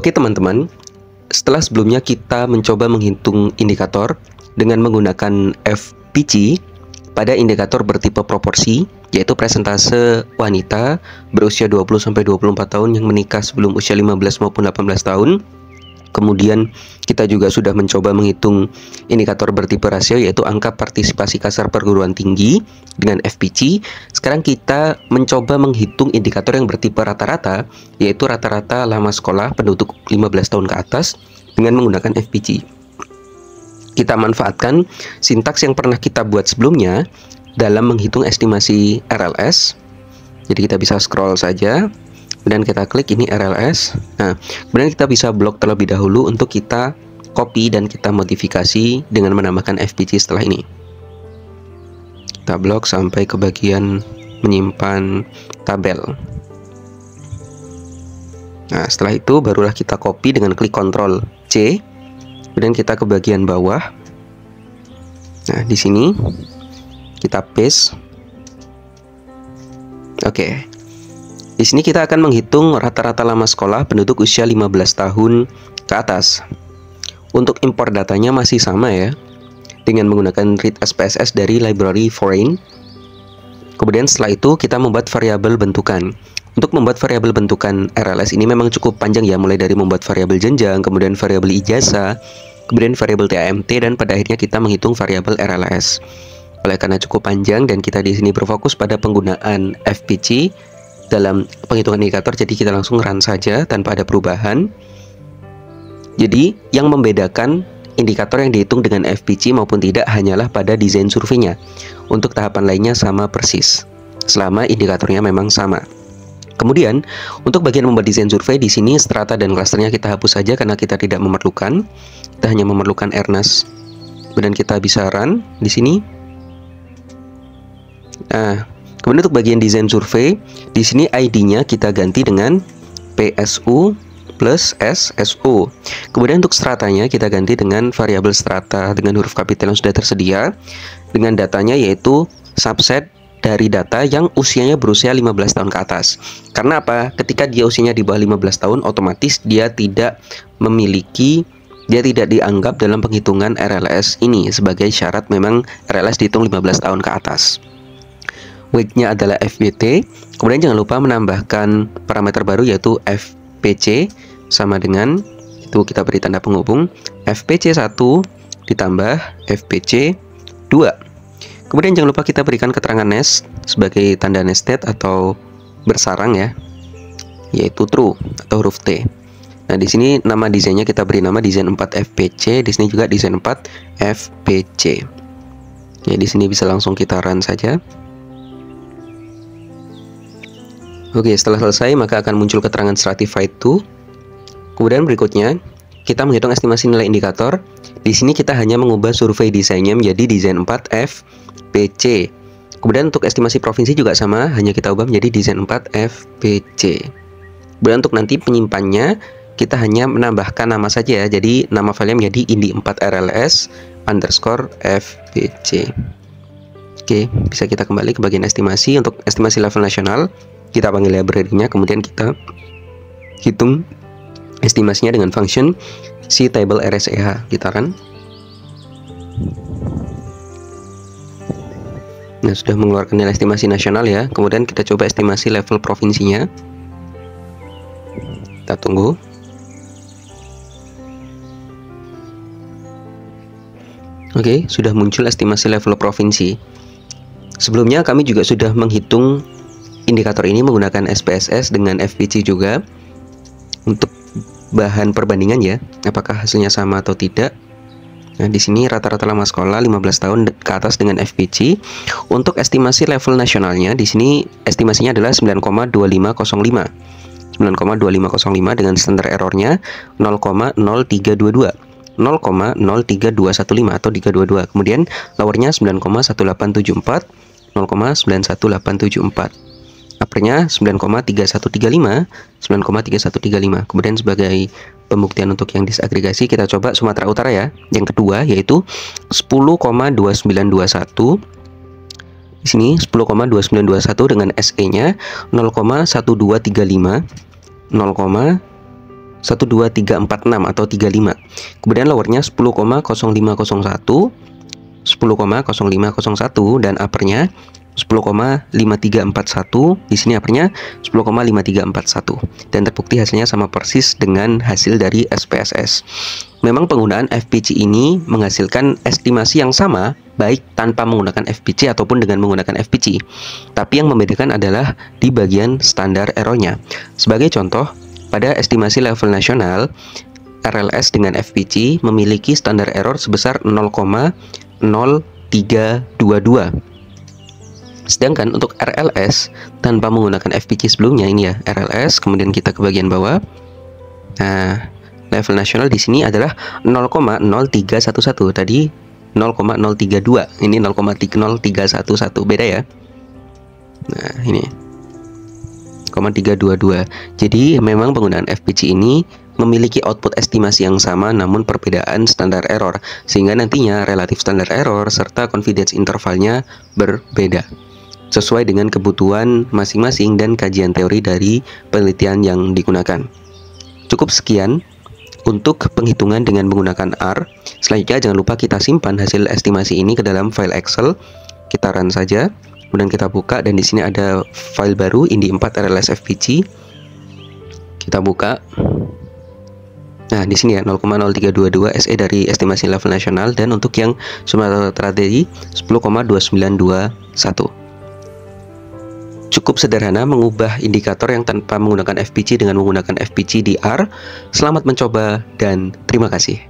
Oke teman-teman, setelah sebelumnya kita mencoba menghitung indikator dengan menggunakan FPG pada indikator bertipe proporsi, yaitu presentase wanita berusia 20-24 tahun yang menikah sebelum usia 15 maupun 18 tahun. Kemudian kita juga sudah mencoba menghitung indikator bertipe rasio, yaitu angka partisipasi kasar perguruan tinggi dengan FPG. Sekarang kita mencoba menghitung indikator yang bertipe rata-rata, yaitu rata-rata lama sekolah penduduk 15 tahun ke atas dengan menggunakan FPG. Kita manfaatkan sintaks yang pernah kita buat sebelumnya dalam menghitung estimasi RLS. Jadi kita bisa scroll saja, kemudian kita klik ini RLS. Nah, kemudian kita bisa blok terlebih dahulu untuk kita copy dan kita modifikasi dengan menambahkan FPG setelah ini. Kita blok sampai ke bagian menyimpan tabel. Nah, setelah itu barulah kita copy dengan klik Ctrl C. Kemudian kita ke bagian bawah. Nah, di sini kita paste. Oke. Di sini kita akan menghitung rata-rata lama sekolah penduduk usia 15 tahun ke atas. Untuk impor datanya masih sama ya, dengan menggunakan read SPSS dari library foreign. Kemudian setelah itu kita membuat variabel bentukan. Untuk membuat variabel bentukan RLS ini memang cukup panjang ya, mulai dari membuat variabel jenjang, kemudian variabel ijazah, kemudian variabel TAMT, dan pada akhirnya kita menghitung variabel RLS. Oleh karena cukup panjang dan kita di sini berfokus pada penggunaan FPG dalam penghitungan indikator, jadi kita langsung run saja tanpa ada perubahan. Jadi yang membedakan indikator yang dihitung dengan FPG maupun tidak hanyalah pada desain surveinya. Untuk tahapan lainnya sama persis, selama indikatornya memang sama. Kemudian untuk bagian membuat desain survei, di sini strata dan klasternya kita hapus saja karena kita tidak memerlukan. Kita hanya memerlukan ERNAS. Kemudian kita bisa run di sini. Nah, kemudian untuk bagian desain survei, di sini ID-nya kita ganti dengan PSU plus SSU. Kemudian untuk stratanya kita ganti dengan variabel strata dengan huruf kapital yang sudah tersedia, dengan datanya yaitu subset dari data yang usianya berusia 15 tahun ke atas. Karena apa? Ketika dia usianya di bawah 15 tahun, otomatis dia tidak dianggap dalam penghitungan RLS ini sebagai syarat memang RLS dihitung 15 tahun ke atas. Weight-nya adalah FBT. Kemudian jangan lupa menambahkan parameter baru yaitu FPC sama dengan, itu kita beri tanda penghubung, FPC 1 ditambah FPC 2. Kemudian jangan lupa kita berikan keterangan nest sebagai tanda nested atau bersarang ya, yaitu true atau huruf T. Nah, di sini nama desainnya kita beri nama desain 4 FPC, di sini juga desain 4 FPC. Ya, di sini bisa langsung kita run saja. Oke, setelah selesai maka akan muncul keterangan stratified to. Kemudian berikutnya kita menghitung estimasi nilai indikator. Di sini kita hanya mengubah survei desainnya menjadi desain 4 FPC. Kemudian untuk estimasi provinsi juga sama, hanya kita ubah menjadi desain 4 FPC. Kemudian untuk nanti penyimpannya kita hanya menambahkan nama saja ya. Jadi nama filenya menjadi indi4rls underscore FPC. Oke, bisa kita kembali ke bagian estimasi. Untuk estimasi level nasional kita panggil library-nya, kemudian kita hitung estimasinya dengan function cTable RSEH. Kita run. Nah, sudah mengeluarkan nilai estimasi nasional ya. Kemudian kita coba estimasi level provinsinya. Kita tunggu. Oke, sudah muncul estimasi level provinsi. Sebelumnya kami juga sudah menghitung indikator ini menggunakan SPSS dengan FPG juga. Untuk bahan perbandingan ya, apakah hasilnya sama atau tidak. Nah, di sini rata-rata lama sekolah 15 tahun ke atas dengan FPG. Untuk estimasi level nasionalnya, di sini estimasinya adalah 9,2505. 9,2505 dengan standar errornya 0,0322. 0,03215 atau 322. Kemudian lowernya 9,1874, 0,91874. Uppernya 9,3135, 9,3135. Kemudian sebagai pembuktian untuk yang disagregasi, kita coba Sumatera Utara ya. Yang kedua yaitu 10,2921. Di sini 10,2921 dengan SE-nya 0,1235, 0,1235. 12346 atau 35. Kemudian lowernya 10,0501, 10,0501 dan uppernya 10,5341. Di sini uppernya 10,5341 dan terbukti hasilnya sama persis dengan hasil dari SPSS. Memang penggunaan FPC ini menghasilkan estimasi yang sama baik tanpa menggunakan FPC ataupun dengan menggunakan FPC. Tapi yang membedakan adalah di bagian standar errornya. Sebagai contoh, pada estimasi level nasional, RLS dengan FPC memiliki standar error sebesar 0,0322. Sedangkan untuk RLS tanpa menggunakan FPC sebelumnya, ini ya RLS, kemudian kita ke bagian bawah. Nah, level nasional di sini adalah 0,0311. Tadi 0,032. Ini 0,0311. Beda ya. Nah, ini 0,322. Jadi memang penggunaan FPC ini memiliki output estimasi yang sama namun perbedaan standar error, sehingga nantinya relatif standar error serta confidence intervalnya berbeda sesuai dengan kebutuhan masing-masing dan kajian teori dari penelitian yang digunakan. Cukup sekian untuk penghitungan dengan menggunakan R. Selanjutnya jangan lupa kita simpan hasil estimasi ini ke dalam file Excel. Kita run saja, kemudian kita buka dan di sini ada file baru Indi 4 RLS FPC. Kita buka. Nah, di sini ya 0,0322 SE dari estimasi level nasional dan untuk yang Sumatera Utara tadi 10,2921. Cukup sederhana mengubah indikator yang tanpa menggunakan FPC dengan menggunakan FPC di R. Selamat mencoba dan terima kasih.